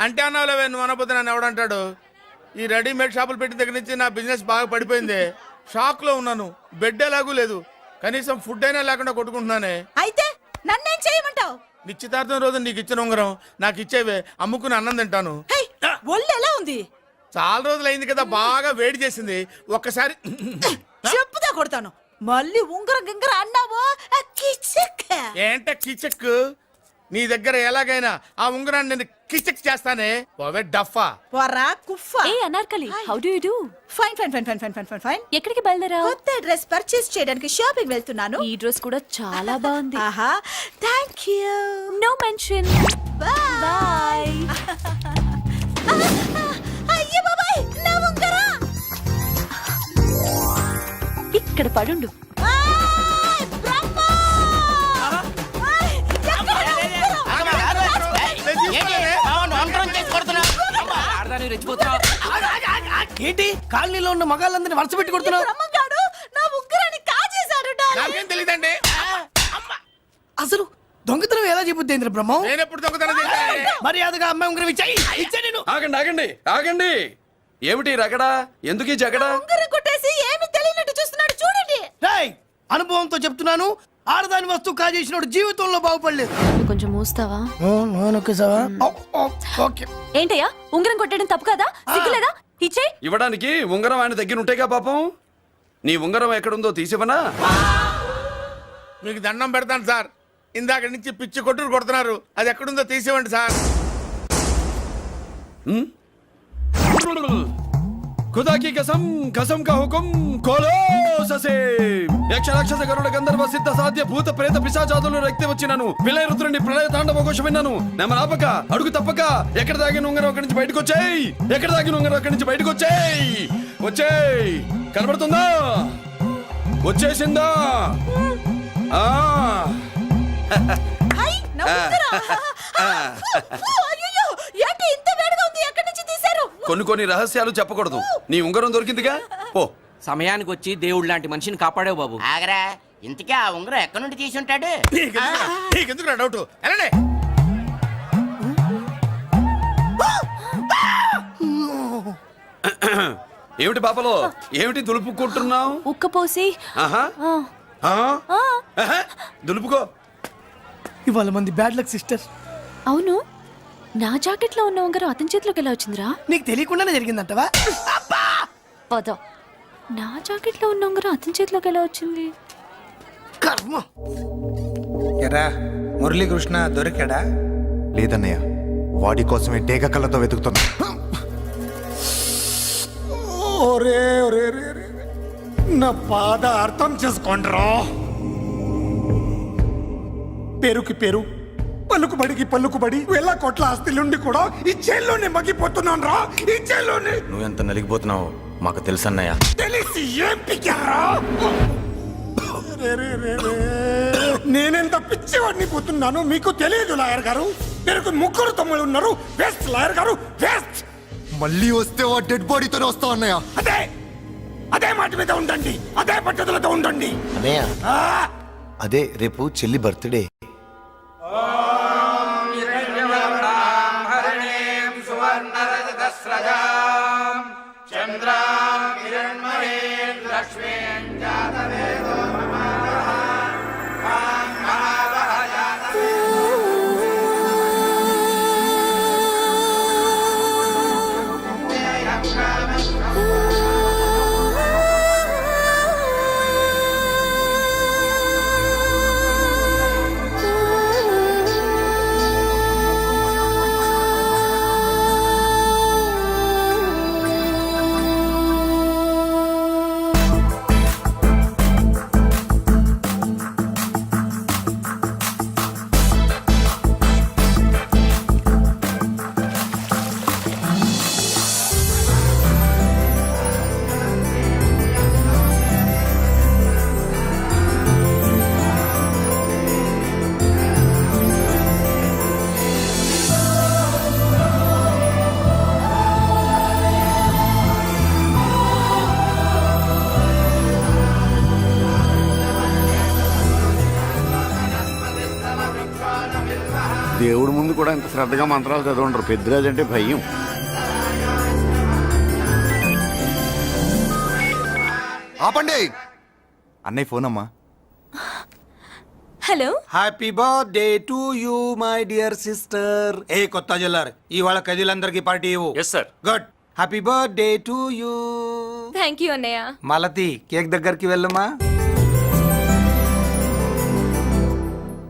అంటే అన్నావులేవే, నువ్వు అనకపోతే నన్ను ఎవడంటాడు. ఈ రెడీమేడ్ షాపులు పెట్టిన దగ్గర నుంచి నా బిజినెస్ బాగా పడిపోయింది. షాక్ లో ఉన్నాను. బెడ్ ఎలాగూ లేదు, కనీసం ఫుడ్ అయినా లేకుండా కొట్టుకుంటున్నానే. అయితే నన్నేం చేయమంటావు? నిశ్చితార్థం రోజు నీకు ఇచ్చిన ఉంగరం నాకు ఇచ్చేవే, అమ్ముకుని అన్నం తింటాను. ఒళ్ళు ఎలా ఉంది? చాలా రోజులు అయింది కదా, బాగా వేడి చేసింది. ఒక్కసారి చెప్పుదా కొడతాను. మళ్ళీ ఉంగరం గింగర అన్నావో ఏంట కిచెక్. నీ దగ్గర ఎలాగైనా ఆ ఉంగరాన్ని నేను కిచెక్ చేస్తానే. పోవే డఫా. పోరా కుఫా. ఏ Anarkali, how do you do? Fine fine fine fine fine fine fine. ఎక్కడికి బయలుదేరావు? కొత్త డ్రెస్ పర్చేస్ చేయడానికి షాపింగ్ వెళ్తున్నాను. ఈ డ్రెస్ కూడా చాలా బాగుంది. ఆహా, థాంక్యూ. No mention. బై. అయ్యో బాబాయ్, నా ఉంగరం ఇక్కడ పడుండు. ఏంటి కాలనీలో ఉన్న మగాళ్ళందరినీ వరుస పెట్టి కొడుతున్నావు? నా ఉంగరాన్ని కాజేశాడు. నాకేం తెలియదండి. అసలు దొంగతనం ఎలా చెబుద్ది బ్రహ్మం? నేను ఎప్పుడు దొంగతనం చేశాను? మర్యాదగా అమ్మాయి ఉంగరం ఇచ్చాయి. నేను ఆగండి ఆగండి ఆగండి. ఏమిటి రగడా? ఎందుకు ఈ జగడా? ఉంగరం కొట్టేసి ఏమీ తెలియనట్టు చూస్తున్నాడు, చూడండి. రేయ్, అనుభవంతో చెప్తున్నాను, ఆడదాని వస్తువు కాజేసినోడు జీవితంలో బాగుపడలేదు. కొంచెం మూస్తావా? ఓకే. ఏంటయ్యా, ఉంగరం కొట్టడం తప్పు కదా? సిగ్గులేదా? ఇచ్చే. ఇవ్వడానికి ఉంగరం ఆయన దగ్గర ఉంటేగా పాపం. నీ ఉంగరం ఎక్కడుందో తీసివనా? మీకు దండం పెడతాను సార్, ఇందాక నుంచి పిచ్చి కొట్టుడు కొడుతున్నారు. అది ఎక్కడుందో తీసివ్వండి సార్. खुदा की कसम, कसम का हुकुम, खोलो ससे. యక్ష రాక్షస గరుడ గంధర్వ సిద్ధ సాధ్య భూత ప్రేత పిశాచాదులను రక్తి వచ్చినాను. విలయ రుద్రుని ప్రళయ తాండవ ఘోష విన్నాను. నెమరాపక అడుగు తప్పక ఎక్కడ దాగిన ఉంగరం అక్కడి నుంచి బయటకు వచ్చేయ్. ఎక్కడ దాగిన ఉంగరం అక్కడి నుంచి బయటకు వచ్చేయ్. వచ్చేయ్. కనబడుతుందా? వచ్చేసిందా? ఆ హై, నా ఉంగరం. అయ్యో, ఏంటి ఇంత వేడిగా ఉంది? ఎక్కడి నుంచి తీశారు? కొన్ని రహస్యాలు చెప్పకూడదు. నీ ఉంగరం దొరికిందిగా, పో. సమయానికి వచ్చి దేవుడు లాంటి మనిషిని కాపాడావు బాబు. ఆగరా, ఇంతకీ ఆ ఉంగరం ఎక్కడి నుండి తీసి ఉంటాడు? నీకెందుకు డౌట్? వెళ్ళండి. ఏమిటి పాపలో, ఏమిటి దులుపుకుంటున్నావు? ఉక్కపోసి. ఆహా. దులుపుకో. ఇవాళ మంది బ్యాడ్ లక్ సిస్టర్. అవును, నా జాకెట్ లో ఉన్న ఉంగరం అతని చేతిలోకి ఎలా వచ్చిందిరా? నీకు తెలియకుండానే జరిగిందంటవా? పద. నా జాకెట్ లో ఉన్న ఉంగరం అతని చేతిలోకి ఎలా వచ్చింది? కర్మ. ఎరా మురళీకృష్ణ దొరికాడా? లేదన్నయ్య, వాడి కోసమే డేగ కళ్ళతో వెతుకుతున్నా. ఒరే ఒరే రే, నా బాధ అర్థం చేసుకోండిరా. పేరుకి పేరు, పలుకుబడికి పలుకుబడి, వేల కోట్ల ఆస్తిలుండి కూడా ఈ జైల్లోనే మగ్గిపోతున్నాను రా. ఈ జైల్లోనే. నువ్వెంత నలిగిపోతున్నావు మాకు తెలుసన్నయ్య. తెలిసి ఏం పిక్కారా? నేనెంత పిచ్చివాడిని పోతున్నాను మీకు తెలియదు లాయర్ గారు. మీరు ముగ్గురు తమ్ముళ్ళు ఉన్నారు. వేస్ట్ లాయర్ గారు, వేస్ట్. మళ్ళీ వస్తే ఆ డెడ్ బాడీతోనే వస్తావు అన్నయ్య. అదే మాట మీద ఉండండి, అదే పట్టుదలతో ఉండండి అన్నయ్య. అదే రేపు చెల్లి బర్త్డే. ముందు కూడా ఇంత శ్రద్ధగా మంత్రాలు చదవంటారు. పెద్దరాజు అంటే భయం. ఆపండి. అన్నయ్య ఫోన్ అమ్మా. Hello. Happy birthday to you my dear sister. ఏ కొత్త జిల్లార్ ఇవాళ కదిలందరికీ పార్టీ ఇవ్వు. Yes sir. Good. Happy birthday to you. Thank you అన్నయ్య. మలతి కేక్ దగ్గరికి వెళ్ళమ్మా.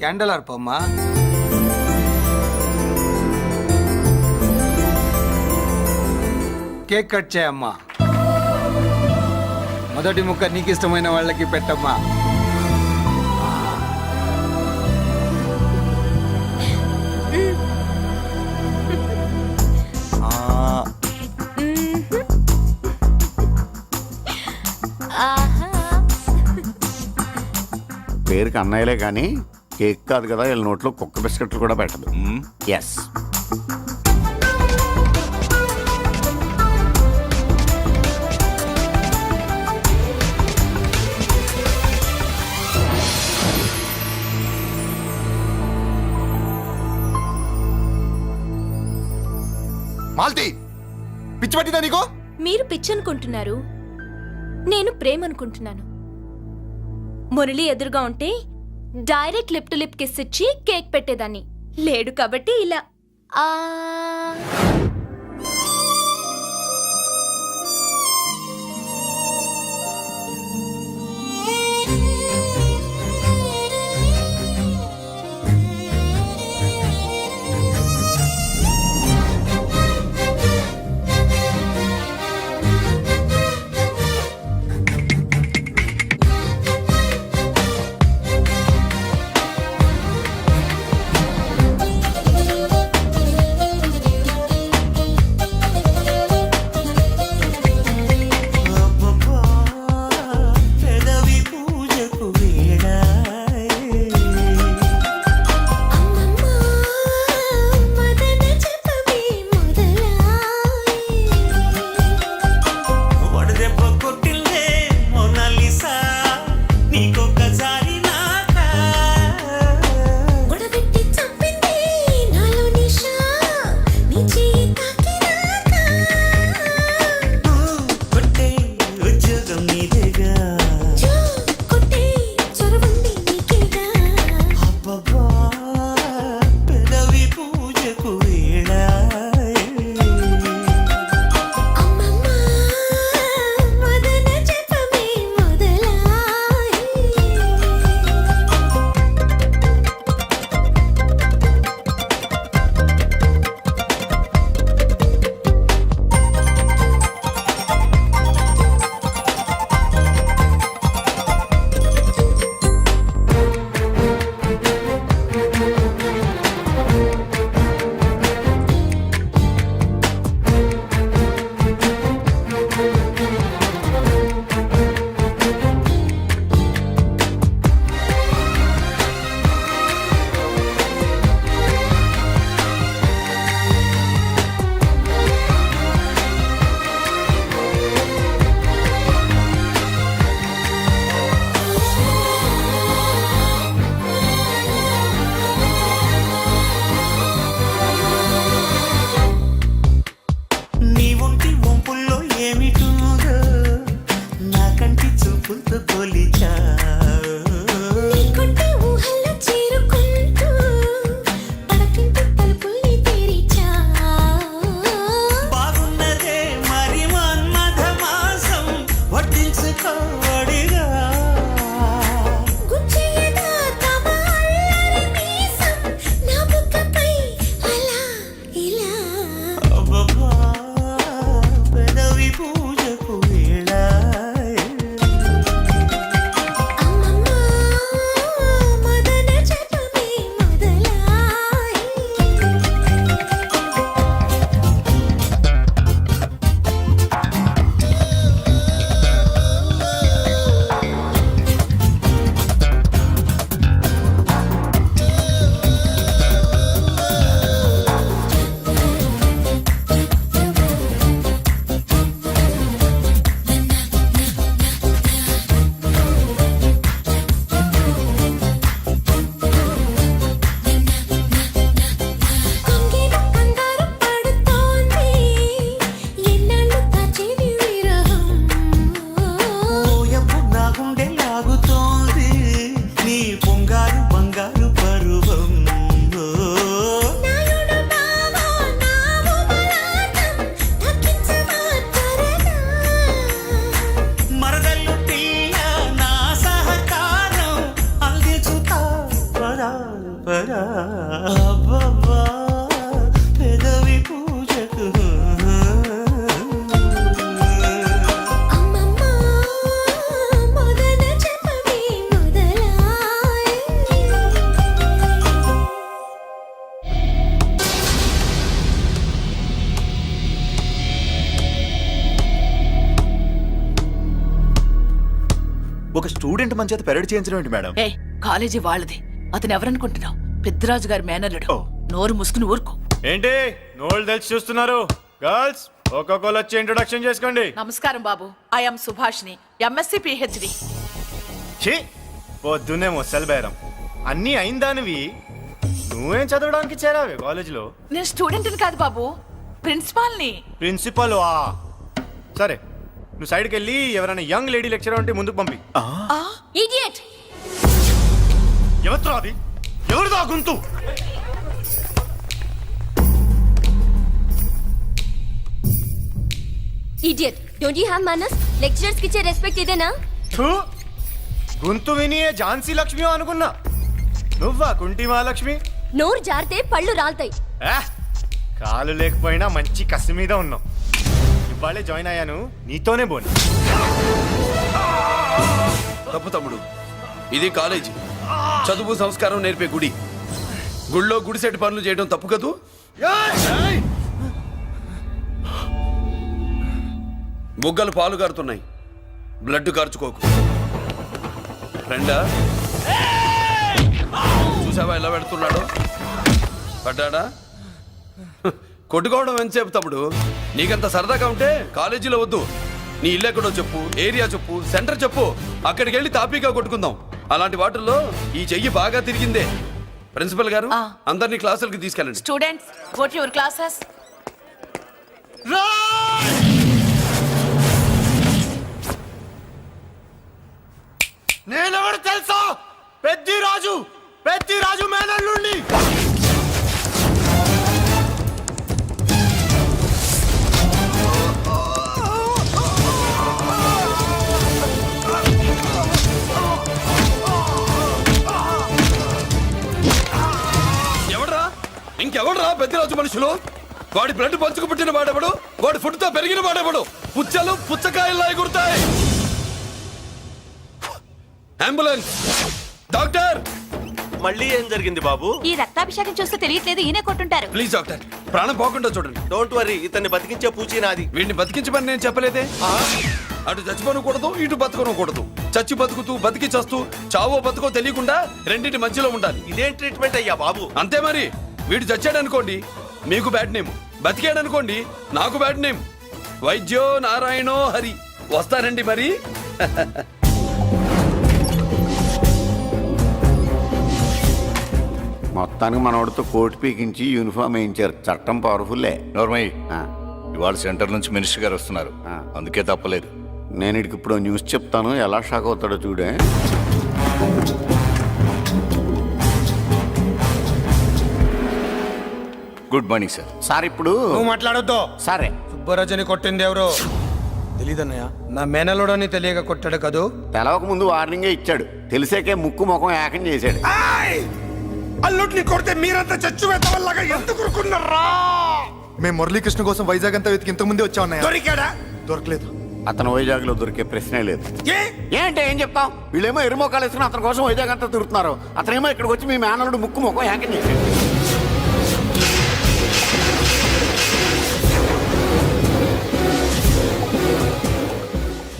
క్యాండల్ అర్పమ్మా. కేక్ కట్ చేయమ్మా. మొదటి ముక్క నీకు ఇష్టమైన వాళ్ళకి పెట్టమ్మా. పేరుకి అన్నయ్యలే కానీ కేక్ కాదు కదా, వీళ్ళ నోట్లో కుక్క బిస్కెట్లు కూడా పెట్టదు. ఎస్. మాల్తి, పిచ్చి పట్టిందా నీకు? మీరు పిచ్చి అనుకుంటున్నారు, నేను ప్రేమ అనుకుంటున్నాను. మురళి ఎదురుగా ఉంటే direct lip to lip kiss ఇచ్చి కేక్ పెట్టేదాన్ని. లేడు కాబట్టి ఇలా ఆ ఒక స్టూడెంట్ మన చేత పెరడ్ చేయించడం ఏంటి మేడం? ఏ కాలేజీ వాళ్ళది. అతను ఎవరనుకుంటున్నావు? పెద్దరాజు గారి మేనల్లుడు. ఓ. నోరు మూసుకుని ఊరుకో. ఏంటి నోళ్ళు తెలిసి చూస్తున్నారు? గర్ల్స్ ఒక్కొక్కరు వచ్చి ఇంట్రొడక్షన్ చేసుకోండి. నమస్కారం బాబు. ఐఎమ్ సుభాష్ని, ఎంఎస్సి పిహెచ్డి. ఛీ పొద్దున్నే మొసలు బేరం అన్నీ అయిందానివి నువ్వేం చదవడానికి చేరావే కాలేజీలో? నేను స్టూడెంట్ని కాదు బాబు, ప్రిన్సిపాల్ని. ప్రిన్సిపల్ వా? సరే నువ్వు సైడ్కి వెళ్ళి ఎవరైనా యంగ్ లేడీ లెక్చరర్ ఉంటే ముందుకు పంపి. ఇడియట్! ఎవరితో అది? ఎవరిదో ఆ గొంతు? Idiot! Don't you have manners? Lecturers కి ఇచ్చే రెస్పెక్ట్ ఇదేనా? థూ, గొంతు విని ఝాన్సీ లక్ష్మి అనుకున్నా. నువ్వా కుంటి మహాలక్ష్మి? నోరు జారితే పళ్ళు రాల్తాయి. కాలు లేకపోయినా మంచి కసి మీద ఉన్నావు. ఇవాళే జాయిన్ అయ్యాను, నీతోనే బోని. తప్పు తమ్ముడు, ఇది కాలేజీ, చదువు సంస్కారం నేర్పే గుడి. గుళ్ళో గుడిసెట్ పనులు చేయడం తప్పు కదూ? బుగ్గలు పాలు కారుతున్నాయి, బ్లడ్ కార్చుకోకు. ఫ్రెండా, చూసావా ఎలా పెడుతున్నాడు? పడ్డాడా? కొట్టుకోవడం ఎంతసేపు తమ్ముడు? నీకంత సరదాగా ఉంటే కాలేజీలో వద్దు. నీ ఇల్లు ఎక్కడో చెప్పు, ఏరియా చెప్పు, సెంటర్ చెప్పు, అక్కడికి వెళ్ళి తాపీగా కొట్టుకుందాం. అలాంటి వాటిల్లో ఈ చెయ్యి బాగా తిరిగిందే. ప్రిన్సిపల్ గారు, అందరినీ క్లాసులకి తీసుకెళ్ళండి. Students, go to your classes. నేనెవరు తెలుసా? పెద్దిరాజు, పెద్దిరాజు మేనల్లుండి. ఇంకెవడరా పెద్దరాజు మనుషులు? వాడి బ్లడ్ పంచుకు పుట్టిన వాడెవడు? వాడి ఫుడ్తో పెరిగిన వాడెవడు? పుచ్చలు పుచ్చకాయల్లా ఎగురుతాయి. అంబులెన్స్! డాక్టర్! మళ్ళీ ఏం జరిగింది బాబు? ఈ రక్తాభిషేకం చూస్తే తెలియట్లేదు, ఈయనే కొట్టుంటారు. ప్లీజ్ డాక్టర్, ప్రాణం పోకుండా చూడండి. డోంట్ వరీ, ఇతన్ని బతికించే పూచి నాది. వీడిని బతికించమని నేను చెప్పలేదే. అటు చచ్చిపోనకూడదు, ఇటు బతకనకూడదు. చచ్చి బతుకుతూ బతికి చస్తూ చావో బతుకో తెలియకుండా రెండింటి మధ్యలో ఉండాలి. ఇదేం ట్రీట్మెంట్ అయ్యా బాబు? అంతే మరి. వీడు చచ్చాడనుకోండి మీకు బ్యాడ్ నేమ్, బతికాడనుకోండి నాకు బ్యాడ్ నేమ్. వైద్యో నారాయణో హరి. వస్తానండి మరి. మొత్తానికి మనోడితో కోట్ పీకించి యూనిఫామ్ వేయించారు. చట్టం పవర్ఫుల్లే. నోర్మయ్య, ఇవాళ సెంటర్ నుంచి మినిస్టర్ గారు వస్తున్నారు, అందుకే తప్పలేదు. నేను ఇడికి ఇప్పుడు న్యూస్ చెప్తాను, ఎలా షాక్ అవుతాడో చూడే. Good morning sir. సార్ ఇప్పుడు నువ్వు మాట్లాడొద్దు. సరే, సుబ్బరాజుని కొట్టింది ఎవరు? తెలీదన్నయ్య. నా మేనలోడని తెలియక కొట్టాడు కదూ. తెలవక ముందు వార్నింగే ఇచ్చాడు, తెలిసాకే ముక్కు ముఖం ఏకం చేశాడు. అల్లుడిని కొడితే మీరంతా చచ్చు వేతవల్లాగా ఎందుకు ఊరుకున్నారా? మేము మురళీకృష్ణ కోసం వైజాగ్ అంతా వెతికి ఇంతకు ముందే వచ్చా ఉన్నాయా? దొరికాడా? దొరకలేదు. అతను వైజాగ్ లో దొరికే ప్రశ్నే లేదు. ఏ? ఏంటే ఏం చెప్తాం? వీళ్ళేమో ఎరుమోకాలు వేసుకుని అతని కోసం వైజాగ్ అంతా తిరుగుతున్నారు. అతనేమో ఇక్కడికి వచ్చి మీ మేనలుడు ముక్కు ముఖం ఏకం చేశాడు.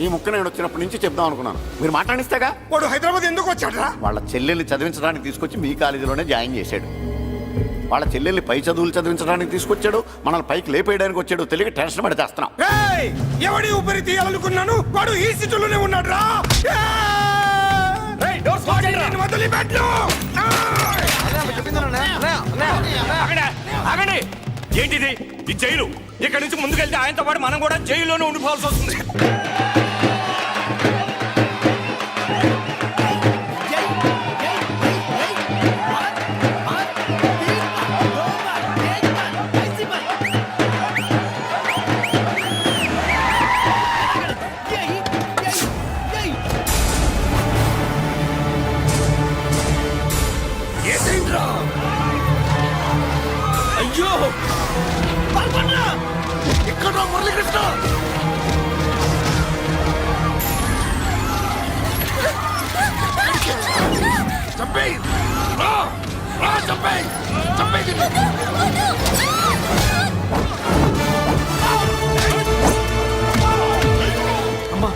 ఈ ముక్క నేను వచ్చినప్పటి నుంచి చెప్దాం అనుకున్నాను, మీరు మాట్లాడిస్తేగా. వాడు హైదరాబాద్ ఎందుకు వచ్చాడరా? వాళ్ళ చెల్లెల్ని చదివించడానికి తీసుకొచ్చి మీ కాలేజీలోనే జాయిన్ చేశాడు. వాళ్ళ చెల్లెల్ని పై చదువులు చదివించడానికి తీసుకొచ్చాడు, మనల్ని పైకి లేపేయడానికి వచ్చాడు. తెలియక టెన్షన్ పడి తెస్తున్నాం. ఏయ్! ఎవడి ఊపిరి తీయాలనుకున్నాను వాడు ఈ సీటులోనే ఉన్నాడు రా. వదిలిపెట్టు. ఏంటిది? ఈ జైలు. ఇక్కడ నుంచి ముందుకెళ్తే ఆయనతో పాటు మనం కూడా జైల్లోనే ఉండిపోవాల్సి వస్తుంది. అయ్యో ఇక్కడ మురళీకృష్ణ. చంపేయ్. చంపేయ్. అమ్మా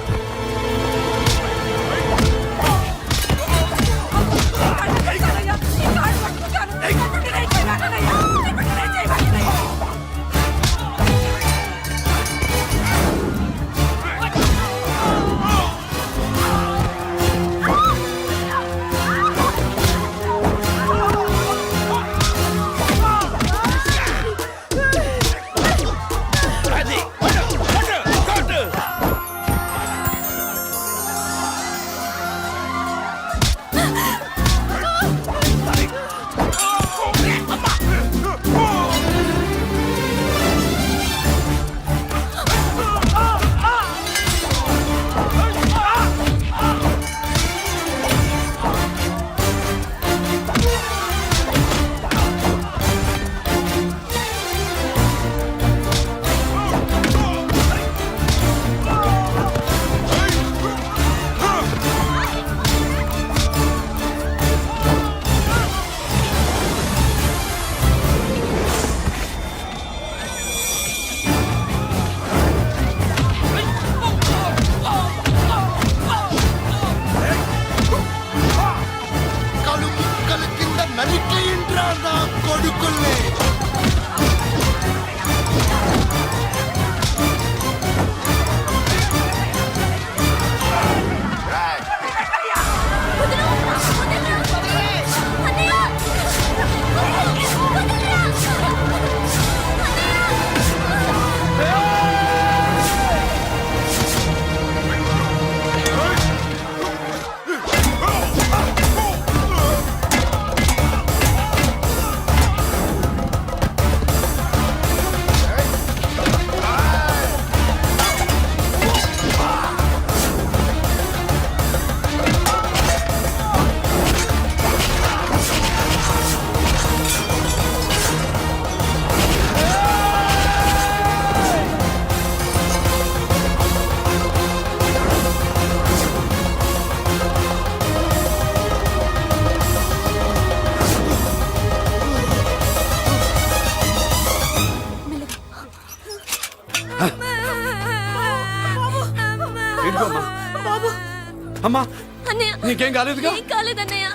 అమ్మా అన్నయ్య నీకేం కాలేదుగా ఏం కాలేదన్నయ్య.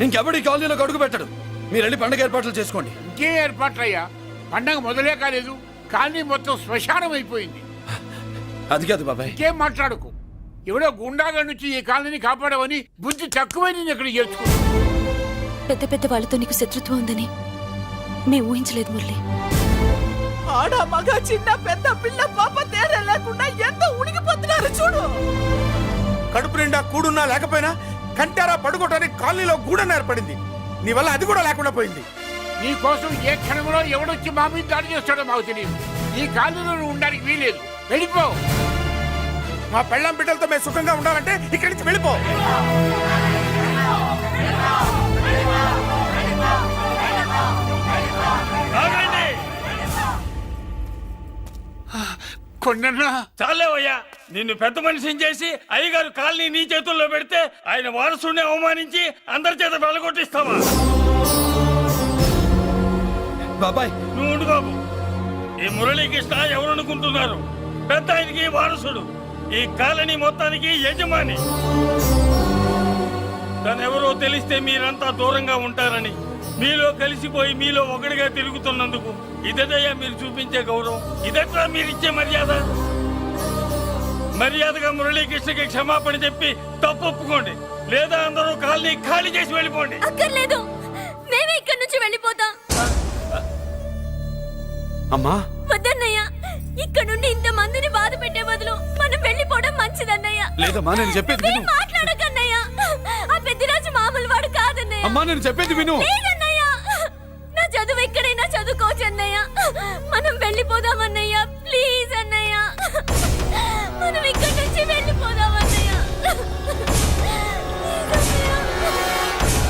ఇంకెవడి కాలనీలో అడుగు పెట్టడు. మీరు వెళ్ళి పండుగ ఏర్పాట్లు చేసుకోండి. ఇంకే ఏర్పాట్లయ్యా, పండగ మొదలే కాలేదు కానీ మొత్తం శ్మశానం అయిపోయింది. అది కాదు బాబాయ్. ఇంకేం మాట్లాడుకు. ఎవడో గుండాగా నుంచి ఈ కాలనీని కాపాడవని బుద్ధి తక్కువై నేను ఇక్కడ చేర్చుకున్నా. పెద్ద పెద్ద వాళ్ళతో నీకు శత్రుత్వం ఉందని మేము ఊహించలేదు మురళి. ఆడ మగ చిన్న పెద్ద పిల్ల పాప తేడా లేకుండా ఎంత ఉనికిపోతున్నారు చూడు. కడుపు నిండా కూడున్నా లేకపోయినా కంటారా పడుకోవటానికి కాలనీలో గూడన ఏర్పడింది. నీ వల్ల అది కూడా లేకుండా పోయింది. నీ కోసం ఏ క్షణంలో ఎవడొచ్చి మా మీద దాడి చేస్తాడో మాకు తెలియదు. ఈ కాలనీలో నువ్వు ఉండడానికి వీలేదు. వెళ్ళిపో. మా పెళ్ళాం బిడ్డలతో మేము సుఖంగా ఉండాలంటే ఇక్కడి నుంచి వెళ్ళిపో. కొన్నా చాలేవయ్యా, నిన్ను పెద్ద మనిషిని చేసి అయ్యగారు కాలనీ నీ చేతుల్లో పెడితే ఆయన వారసుని అవమానించి అందరి చేత వెళ్ళగొట్టిస్తావా? బాబాయ్ నువ్వు ఉండు బాబు. ఈ మురళీకృష్ణ ఎవరనుకుంటున్నారు? పెద్ద ఆయనకి వారసుడు, ఈ కాలనీ మొత్తానికి యజమాని. తనెవరో తెలిస్తే మీరంతా దూరంగా ఉంటారని మీలో కలిసిపోయి మీలో ఒకటిగా తిరుగుతున్నందుకు ఇదయ్యా మీరు చూపించే గౌరవం. ఇదట్లా మీరిచ్చే మర్యాద. మర్యాదగా మురళీకృష్ణకి క్షమాపణ చెప్పి తప్పు ఒప్పుకోండి, లేదా అందరూ కాలనీ ఖాళీ చేసి వెళ్ళిపోండి. అక్కర్లేదు, మేమే ఇక్కడి నుంచి వెళ్ళిపోతాం. అమ్మా వద్దన్నయ్య, ఇక్కడ నుండి ఇంత మందిని బాధ పెట్టే బదులు మనం వెళ్ళిపోవడం మంచిదన్నయ్య. లేదమ్మా, నేను చెప్పేది విను. మాట్లాడకన్నయ్య. ఆ పెద్దిరాజు మామూలు వాడు కాదన్నయ్య. అమ్మా నేను చెప్పేది విను. లేదన్నయ్య.